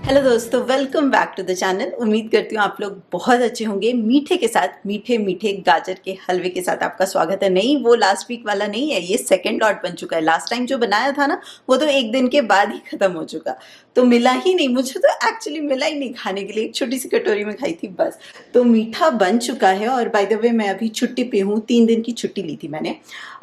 Hello दोस्तों, welcome back to the channel. उम्मीद करती हूँ आप लोग बहुत अच्छे होंगे। मीठे के साथ, मीठे मीठे गाजर के हलवे के साथ आपका स्वागत है। नहीं, वो लास्ट वीक वाला नहीं है, ये सेकंड लॉट बन चुका है। लास्ट टाइम जो बनाया था ना, वो तो एक दिन के बाद ही खत्म हो चुका, तो मिला ही नहीं मुझे। तो एक्चुअली मिला ही नहीं खाने के लिए, एक छोटी सी कटोरी में खाई थी बस। तो मीठा बन चुका है। और बाय द वे, मैं अभी छुट्टी पे हूँ, 3 दिन की छुट्टी ली थी मैंने।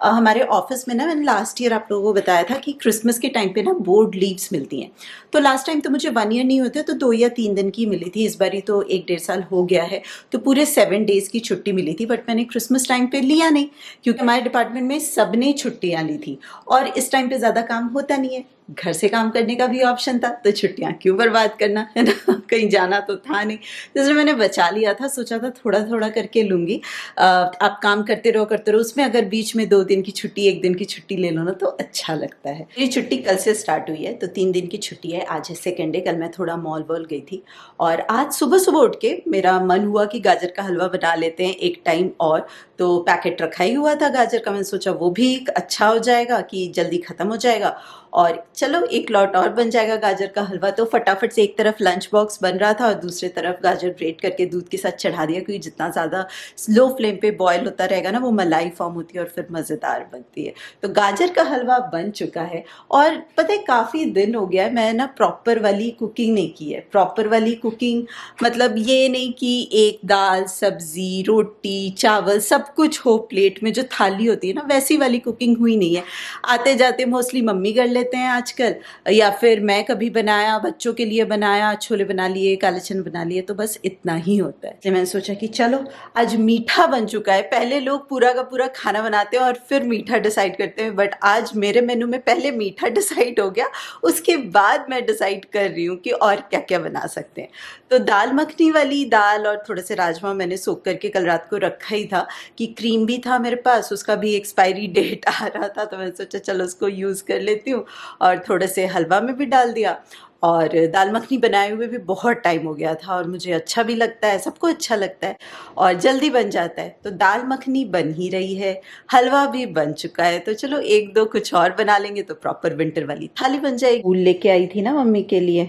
हमारे ऑफिस में ना, मैंने लास्ट ईयर आप लोगों को बताया था कि क्रिसमस के टाइम पे ना बोर्ड लीव्स मिलती हैं। तो लास्ट टाइम तो मुझे 1 ईयर नहीं होते, तो 2 या 3 दिन की मिली थी। इस बारी तो 1 डेढ़ साल हो गया है, तो पूरे 7 डेज की छुट्टी मिली थी। बट मैंने क्रिसमस टाइम पे लिया नहीं, क्योंकि हमारे डिपार्टमेंट में सबने छुट्टियां ली थी। और इस टाइम पे ज़्यादा काम होता नहीं है, घर से काम करने का भी ऑप्शन था, तो छुट्टियां क्यों बर्बाद करना, है ना। कहीं जाना तो था नहीं, तो इसलिए मैंने बचा लिया था। सोचा था थोड़ा थोड़ा करके लूँगी। आप काम करते रहो, उसमें अगर बीच में 2 दिन की छुट्टी, 1 दिन की छुट्टी ले लो ना, तो अच्छा लगता है। ये छुट्टी कल से स्टार्ट हुई है, तो 3 दिन की छुट्टी है। आज है सेकेंड डे। कल मैं थोड़ा मॉल वॉल गई थी, और आज सुबह सुबह उठ के मेरा मन हुआ कि गाजर का हलवा बना लेते हैं एक टाइम और। तो पैकेट रखा ही हुआ था गाजर का, मैंने सोचा वो भी अच्छा हो जाएगा कि जल्दी ख़त्म हो जाएगा, और चलो एक लॉट और बन जाएगा गाजर का हलवा। तो फटाफट से एक तरफ लंच बॉक्स बन रहा था और दूसरी तरफ गाजर ग्रेट करके दूध के साथ चढ़ा दिया, क्योंकि जितना ज़्यादा स्लो फ्लेम पे बॉयल होता रहेगा ना, वो मलाई फॉर्म होती है और फिर मज़ेदार बनती है। तो गाजर का हलवा बन चुका है। और पता है, काफ़ी दिन हो गया है मैं ना प्रॉपर वाली कुकिंग नहीं की है। प्रॉपर वाली कुकिंग मतलब ये नहीं कि एक दाल सब्जी रोटी चावल सब कुछ हो प्लेट में, जो थाली होती है ना, वैसी वाली कुकिंग हुई नहीं है। आते जाते मोस्टली मम्मी कर लेते हैं आजकल, या फिर मैं कभी बनाया, बच्चों के लिए बनाया, छोले बना लिए, काले चने बना लिए, तो बस इतना ही होता है। तो मैंने सोचा कि चलो आज मीठा बन चुका है। पहले लोग पूरा का पूरा खाना बनाते हैं और फिर मीठा डिसाइड करते हैं, बट आज मेरे मेनू में पहले मीठा डिसाइड हो गया, उसके बाद मैं डिसाइड कर रही हूँ कि और क्या क्या बना सकते हैं। तो दाल मखनी वाली दाल और थोड़े से राजमा मैंने सोख करके कल रात को रखा ही था, कि क्रीम भी था मेरे पास, उसका भी एक्सपायरी डेट आ रहा था, तो मैंने सोचा चलो उसको यूज़ कर लेती हूँ। और थोड़े से हलवा में भी डाल दिया। और दाल मखनी बनाए हुए भी बहुत टाइम हो गया था, और मुझे अच्छा भी लगता है, सबको अच्छा लगता है, और जल्दी बन जाता है। तो दाल मखनी बन ही रही है, हलवा भी बन चुका है, तो चलो एक दो कुछ और बना लेंगे तो प्रॉपर विंटर वाली थाली बन जाएगी। फूल लेके आई थी ना मम्मी के लिए,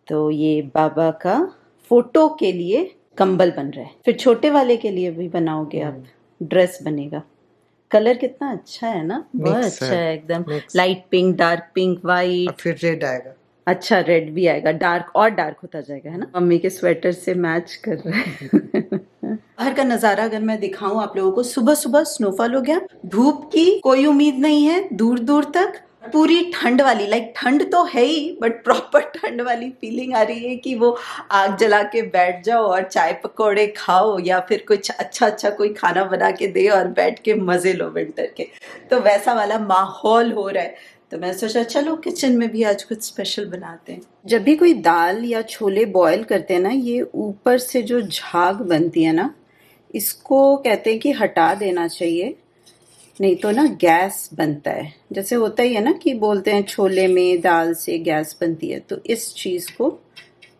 तो ये बाबा का फोटो के लिए कंबल बन रहा है। फिर छोटे वाले के लिए भी बनाओगे आप, ड्रेस बनेगा। कलर कितना अच्छा है ना, बहुत अच्छा है एकदम। Light pink, dark pink, white, फिर रेड आएगा। अच्छा रेड भी आएगा, डार्क और डार्क होता जाएगा, है ना। मम्मी के स्वेटर से मैच कर रहा है। बाहर का नजारा अगर मैं दिखाऊं आप लोगों को, सुबह सुबह स्नोफॉल हो गया, धूप की कोई उम्मीद नहीं है दूर दूर तक। पूरी ठंड वाली, लाइक ठंड तो है ही, बट प्रॉपर ठंड वाली फीलिंग आ रही है कि वो आग जला के बैठ जाओ और चाय पकौड़े खाओ, या फिर कुछ अच्छा अच्छा कोई खाना बना के दे और बैठ के मजे लो विंटर के। तो वैसा वाला माहौल हो रहा है। तो मैं सोचा चलो किचन में भी आज कुछ स्पेशल बनाते हैं। जब भी कोई दाल या छोले बॉईल करते हैं ना, ये ऊपर से जो झाग बनती है ना, इसको कहते हैं कि हटा देना चाहिए, नहीं तो ना गैस बनता है। जैसे होता ही है ना कि बोलते हैं छोले में दाल से गैस बनती है, तो इस चीज़ को,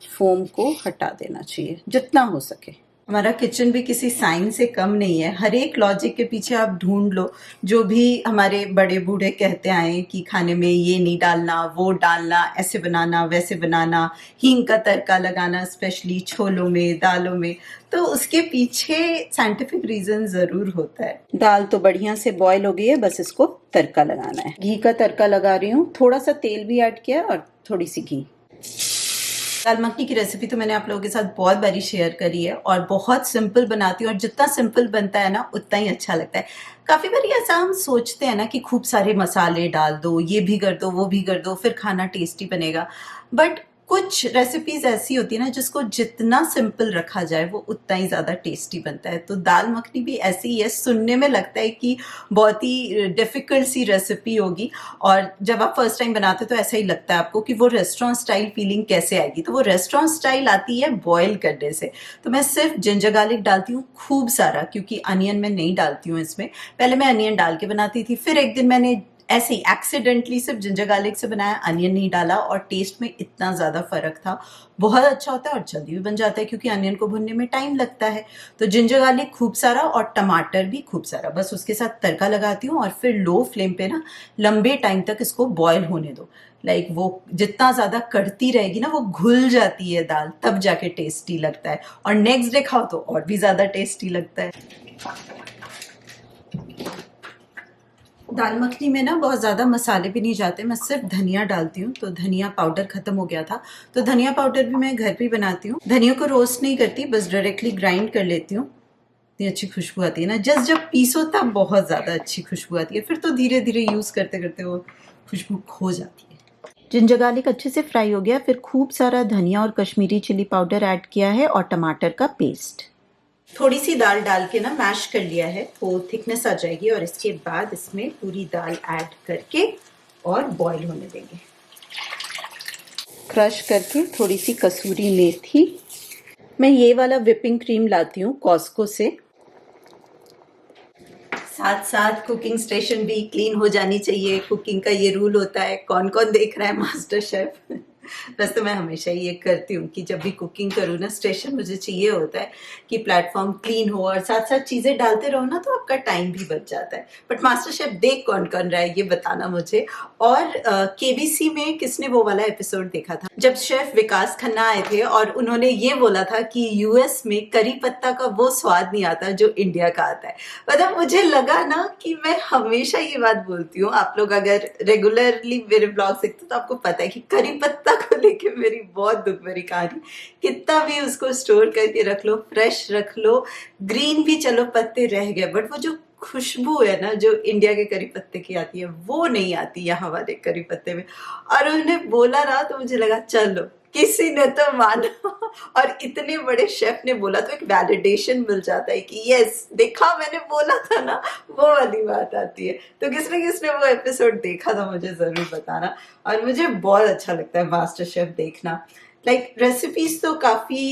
फोम को हटा देना चाहिए जितना हो सके। हमारा किचन भी किसी साइंस से कम नहीं है, हर एक लॉजिक के पीछे आप ढूंढ लो। जो भी हमारे बड़े बूढ़े कहते आए कि खाने में ये नहीं डालना, वो डालना, ऐसे बनाना, वैसे बनाना, हींग का तड़का लगाना, स्पेशली छोलों में, दालों में, तो उसके पीछे साइंटिफिक रीजन जरूर होता है। दाल तो बढ़िया से बॉईल हो गई है, बस इसको तड़का लगाना है। घी का तड़का लगा रही हूँ, थोड़ा सा तेल भी ऐड किया और थोड़ी सी घी। दाल मखनी की रेसिपी तो मैंने आप लोगों के साथ बहुत बारी शेयर करी है, और बहुत सिंपल बनाती हूँ, और जितना सिंपल बनता है ना, उतना ही अच्छा लगता है। काफ़ी बारी ऐसा हम सोचते हैं ना कि खूब सारे मसाले डाल दो, ये भी कर दो, वो भी कर दो, फिर खाना टेस्टी बनेगा। बट कुछ रेसिपीज ऐसी होती है ना, जिसको जितना सिंपल रखा जाए वो उतना ही ज़्यादा टेस्टी बनता है। तो दाल मखनी भी ऐसी ही है, सुनने में लगता है कि बहुत ही डिफ़िकल्ट सी रेसिपी होगी, और जब आप फर्स्ट टाइम बनाते हो तो ऐसा ही लगता है आपको कि वो रेस्टोरेंट स्टाइल फीलिंग कैसे आएगी। तो वो रेस्टोरेंट स्टाइल आती है बॉयल करने से। तो मैं सिर्फ जिंजर गार्लिक डालती हूँ खूब सारा, क्योंकि अनियन मैं नहीं डालती हूँ इसमें। पहले मैं अनियन डाल के बनाती थी, फिर एक दिन मैंने ऐसे ही एक्सीडेंटली सिर्फ जिंजर गार्लिक से बनाया, अनियन नहीं डाला और टेस्ट में इतना ज़्यादा फ़र्क था। बहुत अच्छा होता है और जल्दी भी बन जाता है क्योंकि अनियन को भुनने में टाइम लगता है। तो जिंजर गार्लिक खूब सारा और टमाटर भी खूब सारा, बस उसके साथ तड़का लगाती हूँ और फिर लो फ्लेम पे ना लंबे टाइम तक इसको बॉयल होने दो। लाइक वो जितना ज़्यादा कढ़ती रहेगी ना वो घुल जाती है दाल, तब जाके टेस्टी लगता है और नेक्स्ट डे खाओ तो और भी ज़्यादा टेस्टी लगता है। दाल मखनी में ना बहुत ज़्यादा मसाले भी नहीं जाते, मैं सिर्फ धनिया डालती हूँ। तो धनिया पाउडर ख़त्म हो गया था तो धनिया पाउडर भी मैं घर पे ही बनाती हूँ। धनिया को रोस्ट नहीं करती, बस डायरेक्टली ग्राइंड कर लेती हूँ। इतनी अच्छी खुशबू आती है ना, जब पीसो तब बहुत ज़्यादा अच्छी खुशबू आती है, फिर तो धीरे धीरे यूज़ करते करते वो खुशबू खो जाती है। जिंजर गार्लिक अच्छे से फ्राई हो गया, फिर खूब सारा धनिया और कश्मीरी चिली पाउडर ऐड किया है और टमाटर का पेस्ट। थोड़ी सी दाल डाल के ना मैश कर लिया है, वो थिकनेस आ जाएगी और इसके बाद इसमें पूरी दाल ऐड करके और बॉईल होने देंगे। क्रश करके थोड़ी सी कसूरी मेथी, मैं ये वाला व्हिपिंग क्रीम लाती हूँ कॉस्को से। साथ साथ कुकिंग स्टेशन भी क्लीन हो जानी चाहिए, कुकिंग का ये रूल होता है। कौन कौन देख रहा है मास्टर शेफ? बस तो मैं हमेशा ये करती हूँ कि जब भी कुकिंग करूँ ना स्टेशन, मुझे चाहिए होता है कि प्लेटफॉर्म क्लीन हो और साथ साथ चीज़ें डालते रहो ना तो आपका टाइम भी बच जाता है। बट मास्टर शेफ देख कौन कौन रहा है ये बताना मुझे। और केबीसी में किसने वो वाला एपिसोड देखा था जब शेफ विकास खन्ना आए थे और उन्होंने ये बोला था कि यूएस में करी पत्ता का वो स्वाद नहीं आता जो इंडिया का आता है। मतलब मुझे लगा ना कि मैं हमेशा ये बात बोलती हूँ, आप लोग अगर रेगुलरली मेरे ब्लॉग देखते तो आपको पता है कि करी पत्ता को लेके मेरी बहुत दुख भरी कहानी। कितना भी उसको स्टोर करके रख लो, फ्रेश रख लो, ग्रीन भी चलो पत्ते रह गए, बट वो जो खुशबू है ना जो इंडिया के करी पत्ते की आती है वो नहीं आती यहाँ वाले करी पत्ते में। और उन्होंने बोला ना तो मुझे लगा चलो किसी ने तो माना और इतने बड़े शेफ ने बोला तो एक वैलिडेशन मिल जाता है कि यस देखा मैंने बोला था ना, वो वाली बात आती है। तो किसने वो एपिसोड देखा था मुझे जरूर बताना। और मुझे बहुत अच्छा लगता है मास्टर शेफ देखना। लाइक रेसिपीज तो काफ़ी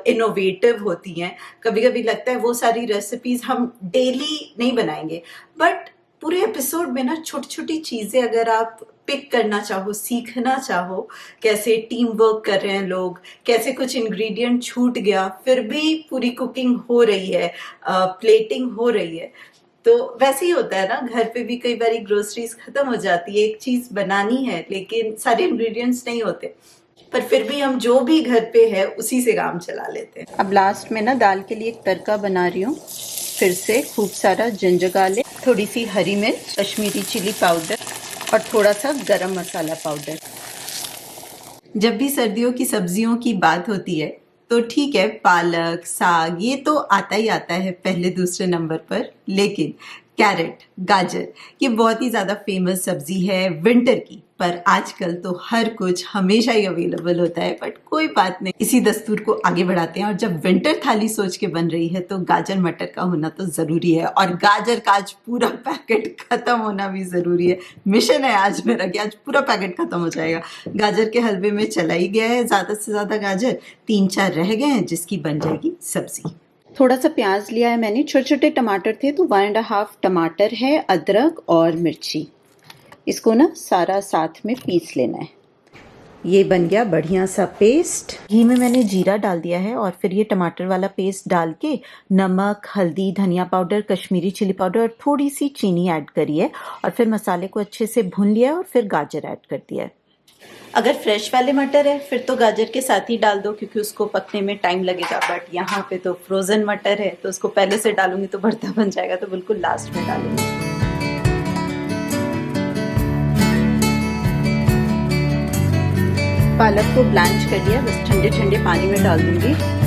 इनोवेटिव होती हैं, कभी कभी लगता है वो सारी रेसिपीज हम डेली नहीं बनाएंगे, बट पूरे एपिसोड में ना छोटी छोटी चीज़ें अगर आप पिक करना चाहो, सीखना चाहो, कैसे टीम वर्क कर रहे हैं लोग, कैसे कुछ इंग्रेडिएंट छूट गया फिर भी पूरी कुकिंग हो रही है, प्लेटिंग हो रही है। तो वैसे ही होता है ना, घर पे भी कई बार ग्रोसरीज खत्म हो जाती है, एक चीज़ बनानी है लेकिन सारे इंग्रेडिएंट्स नहीं होते, पर फिर भी हम जो भी घर पे है उसी से काम चला लेते हैं। अब लास्ट में ना दाल के लिए एक तड़का बना रही हूँ, फिर से खूब सारा जिंजर गार्लिक, थोड़ी सी हरी मिर्च, कश्मीरी चिली पाउडर और थोड़ा सा गरम मसाला पाउडर। जब भी सर्दियों की सब्जियों की बात होती है तो ठीक है, पालक साग ये तो आता ही आता है पहले दूसरे नंबर पर, लेकिन कैरेट गाजर ये बहुत ही ज़्यादा फेमस सब्जी है विंटर की। पर आजकल तो हर कुछ हमेशा ही अवेलेबल होता है, बट कोई बात नहीं, इसी दस्तूर को आगे बढ़ाते हैं। और जब विंटर थाली सोच के बन रही है तो गाजर मटर का होना तो ज़रूरी है, और गाजर का आज पूरा पैकेट ख़त्म होना भी ज़रूरी है। मिशन है आज मेरा कि आज पूरा पैकेट ख़त्म हो जाएगा। गाजर के हलवे में चला ही गया है ज़्यादा से ज़्यादा गाजर, 3-4 रह गए हैं जिसकी बन जाएगी सब्जी। थोड़ा सा प्याज लिया है मैंने, छोटे छोटे टमाटर थे तो 1.5 टमाटर है, अदरक और मिर्ची, इसको ना सारा साथ में पीस लेना है। ये बन गया बढ़िया सा पेस्ट। घी में मैंने जीरा डाल दिया है और फिर ये टमाटर वाला पेस्ट डाल के नमक, हल्दी, धनिया पाउडर, कश्मीरी चिली पाउडर और थोड़ी सी चीनी ऐड करी है और फिर मसाले को अच्छे से भून लिया और फिर गाजर ऐड कर दिया है। अगर फ्रेश वाले मटर है फिर तो गाजर के साथ ही डाल दो क्योंकि उसको पकने में टाइम लगेगा, बट यहाँ पे तो फ्रोजन मटर है तो उसको पहले से डालूंगी तो भरता बन जाएगा, तो बिल्कुल लास्ट में डालूंगी। पालक को ब्लांच कर लिया, बस ठंडे ठंडे पानी में डाल दूंगी।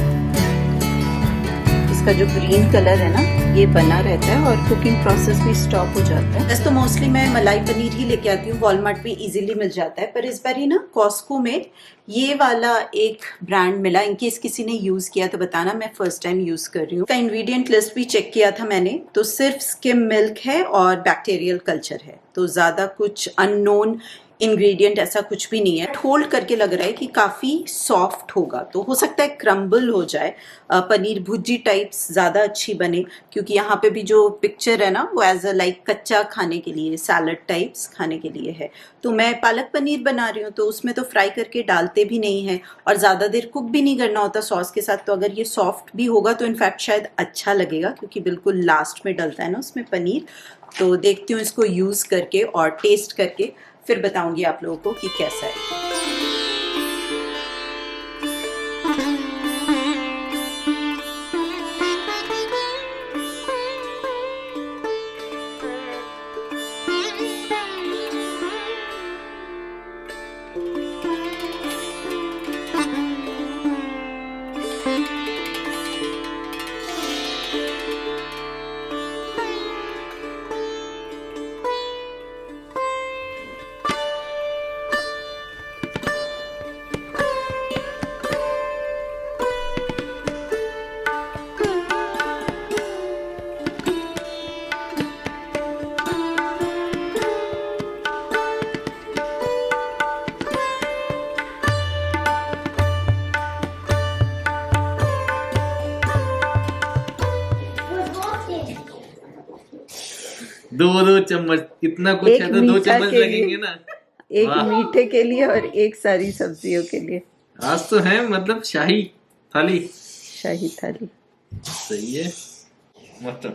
इसका जो ग्रीन कलर है ना ये बना रहता है और कुकिंग प्रोसेस भी स्टॉप हो जाता है। वैसे तो मोस्टली मैं मलाई पनीर ही लेके आती हूँ, वॉलमार्ट पे इजीली मिल जाता है, पर इस बार ही ना कॉस्को में ये वाला एक ब्रांड मिला। इनकेस किसी ने यूज किया तो बताना, मैं फर्स्ट टाइम यूज कर रही हूँ। का इंग्रेडिएंट लिस्ट भी चेक किया था मैंने, तो सिर्फ स्किम मिल्क है और बैक्टीरियल कल्चर है, तो ज़्यादा कुछ अननोन इंग्रेडिएंट ऐसा कुछ भी नहीं है। होल्ड करके लग रहा है कि काफ़ी सॉफ्ट होगा, तो हो सकता है क्रम्बल हो जाए, पनीर भुर्जी टाइप्स ज़्यादा अच्छी बने, क्योंकि यहाँ पे भी जो पिक्चर है ना वो एज अ लाइक कच्चा खाने के लिए, सैलड टाइप्स खाने के लिए है। तो मैं पालक पनीर बना रही हूँ, तो उसमें तो फ्राई करके डालते भी नहीं है और ज़्यादा देर कुक भी नहीं करना होता सॉस के साथ। तो अगर ये सॉफ्ट भी होगा तो इनफैक्ट शायद अच्छा लगेगा, क्योंकि बिल्कुल लास्ट में डलता है ना उसमें पनीर। तो देखती हूँ इसको यूज़ करके और टेस्ट करके, फिर बताऊंगी आप लोगों को कि कैसा है। 2 चम्मच, इतना कुछ एक है तो 2 मीठा चम्मच के लगेंगे लिए, ना। एक वाह, मीठे के लिए और एक सारी सब्जियों के लिए। आज तो है मतलब शाही थाली। शाही थाली। सही है, मस्त।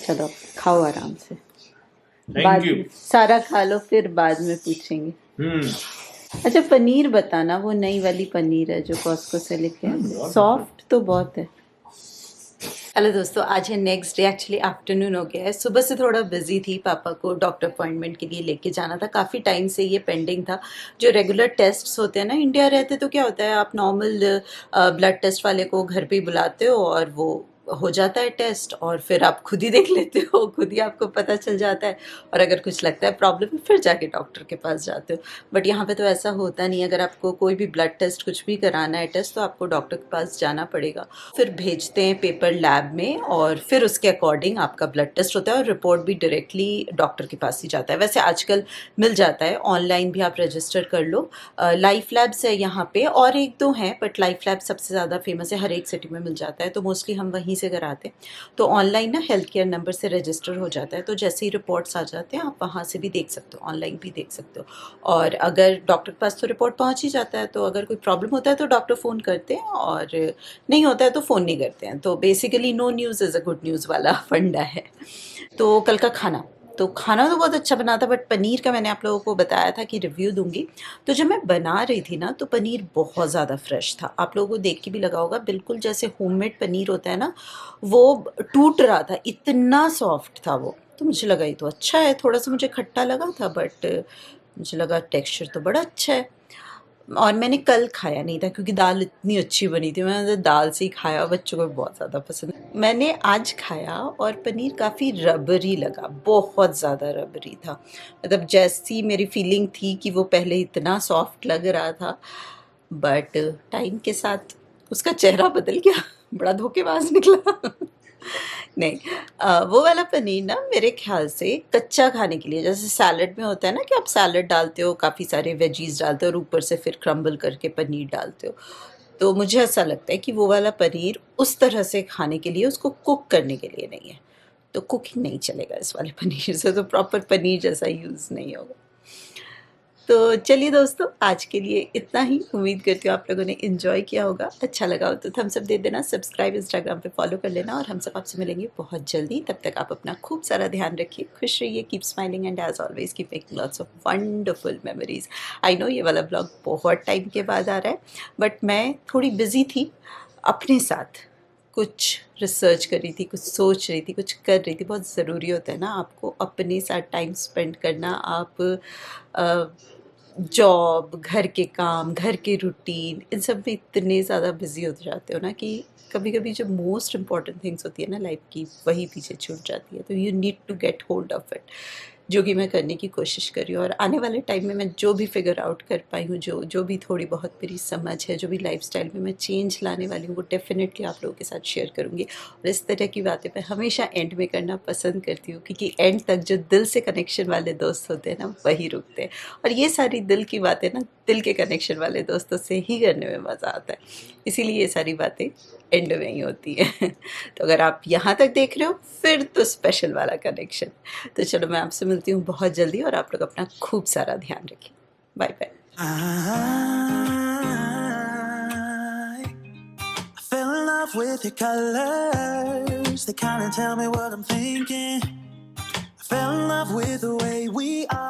चलो खाओ आराम से, थैंक बाद यू। में सारा खा लो, फिर बाद में पूछेंगे। अच्छा पनीर बताना, वो नई वाली पनीर है जो कॉस्को से लेके आए, सॉफ्ट तो बहुत है। हेलो दोस्तों, आज है नेक्स्ट डे, एक्चुअली आफ्टरनून हो गया है। सुबह से थोड़ा बिजी थी, पापा को डॉक्टर अपॉइंटमेंट के लिए लेके जाना था, काफ़ी टाइम से ये पेंडिंग था। जो रेगुलर टेस्ट्स होते हैं ना, इंडिया रहते तो क्या होता है, आप नॉर्मल ब्लड टेस्ट वाले को घर पे ही बुलाते हो और वो हो जाता है टेस्ट, और फिर आप खुद ही देख लेते हो, खुद ही आपको पता चल जाता है, और अगर कुछ लगता है प्रॉब्लम फिर जाके डॉक्टर के पास जाते हो। बट यहाँ पे तो ऐसा होता नहीं, अगर आपको कोई भी ब्लड टेस्ट कुछ भी कराना है टेस्ट, तो आपको डॉक्टर के पास जाना पड़ेगा। फिर भेजते हैं पेपर लैब में और फिर उसके अकॉर्डिंग आपका ब्लड टेस्ट होता है और रिपोर्ट भी डायरेक्टली डॉक्टर के पास ही जाता है। वैसे आजकल मिल जाता है ऑनलाइन भी, आप रजिस्टर कर लो। लाइफ लैब्स है यहाँ पे और एक दो हैं, बट लाइफ लैब सबसे ज़्यादा फेमस है, हर एक सिटी में मिल जाता है, तो मोस्टली हम वहीं से कराते हैं। तो ऑनलाइन ना हेल्थ केयर नंबर से रजिस्टर हो जाता है, तो जैसे ही रिपोर्ट्स आ जाते हैं आप वहाँ से भी देख सकते हो, ऑनलाइन भी देख सकते हो। और अगर डॉक्टर के पास तो रिपोर्ट पहुँच ही जाता है, तो अगर कोई प्रॉब्लम होता है तो डॉक्टर फ़ोन करते हैं, और नहीं होता है तो फ़ोन नहीं करते हैं। तो basically no news is a good news वाला फंडा है। तो कल का खाना तो बहुत अच्छा बना था, बट पनीर का मैंने आप लोगों को बताया था कि रिव्यू दूंगी। तो जब मैं बना रही थी ना, तो पनीर बहुत ज़्यादा फ्रेश था, आप लोगों को देख के भी लगा होगा, बिल्कुल जैसे होममेड पनीर होता है ना, वो टूट रहा था, इतना सॉफ्ट था वो। तो मुझे लगा ये तो अच्छा है, थोड़ा सा मुझे खट्टा लगा था, बट मुझे लगा टेक्सचर तो बड़ा अच्छा है। और मैंने कल खाया नहीं था क्योंकि दाल इतनी अच्छी बनी थी, मैंने दाल से ही खाया, बच्चों को बहुत ज़्यादा पसंद। मैंने आज खाया और पनीर काफ़ी रबरी लगा, बहुत ज़्यादा रबरी था। मतलब जैसी मेरी फीलिंग थी कि वो पहले इतना सॉफ्ट लग रहा था, बट टाइम के साथ उसका चेहरा बदल गया, बड़ा धोखेबाज निकला। नहीं, वो वाला पनीर ना मेरे ख्याल से कच्चा खाने के लिए, जैसे सैलड में होता है ना कि आप सैलड डालते हो, काफ़ी सारे वेजीज डालते हो और ऊपर से फिर क्रम्बल करके पनीर डालते हो, तो मुझे ऐसा लगता है कि वो वाला पनीर उस तरह से खाने के लिए, उसको कुक करने के लिए नहीं है। तो कुकिंग नहीं चलेगा इस वाले पनीर से, तो प्रॉपर पनीर जैसा यूज़ नहीं होगा। तो चलिए दोस्तों, आज के लिए इतना ही। उम्मीद करती हूँ आप लोगों ने इन्जॉय किया होगा, अच्छा लगा हो तो थम्स अप दे देना, सब्सक्राइब इंस्टाग्राम पे फॉलो कर लेना, और हम सब आपसे मिलेंगे बहुत जल्दी। तब तक आप अपना खूब सारा ध्यान रखिए, खुश रहिए, keep smiling, and as always keep making lots of wonderful memories. I know ये वाला ब्लॉग बहुत टाइम के बाद आ रहा है, बट मैं थोड़ी बिजी थी, अपने साथ कुछ रिसर्च कर रही थी, कुछ सोच रही थी, कुछ कर रही थी। बहुत ज़रूरी होता है ना आपको अपने साथ टाइम स्पेंड करना। आप जॉब, घर के काम, घर के रूटीन, इन सब में इतने ज़्यादा बिजी हो जाते हो ना कि कभी कभी जो मोस्ट इम्पॉर्टेंट थिंग्स होती है ना लाइफ की, वही पीछे छूट जाती है। तो you need to get hold of it. जो कि मैं करने की कोशिश कर रही हूँ। और आने वाले टाइम में मैं जो भी फिगर आउट कर पाई हूँ, जो भी थोड़ी बहुत मेरी समझ है, जो भी लाइफस्टाइल में मैं चेंज लाने वाली हूँ, वो डेफिनेटली आप लोगों के साथ शेयर करूँगी। और इस तरह की बातें मैं हमेशा एंड में करना पसंद करती हूँ, क्योंकि एंड तक जो दिल से कनेक्शन वाले दोस्त होते हैं ना, वही रुकते हैं। और ये सारी दिल की बातें ना दिल के कनेक्शन वाले दोस्तों से ही करने में मज़ा आता है, इसीलिए ये सारी बातें एंड में ही होती हैं। तो अगर आप यहाँ तक देख रहे हो, फिर तो स्पेशल वाला कनेक्शन। तो चलो, मैं आपसे मिलती हूँ बहुत जल्दी, और आप लोग अपना खूब सारा ध्यान रखिए। Bye bye. I fell in love with your colors. They kinda tell me what I'm thinking. I fell in love with the way we are.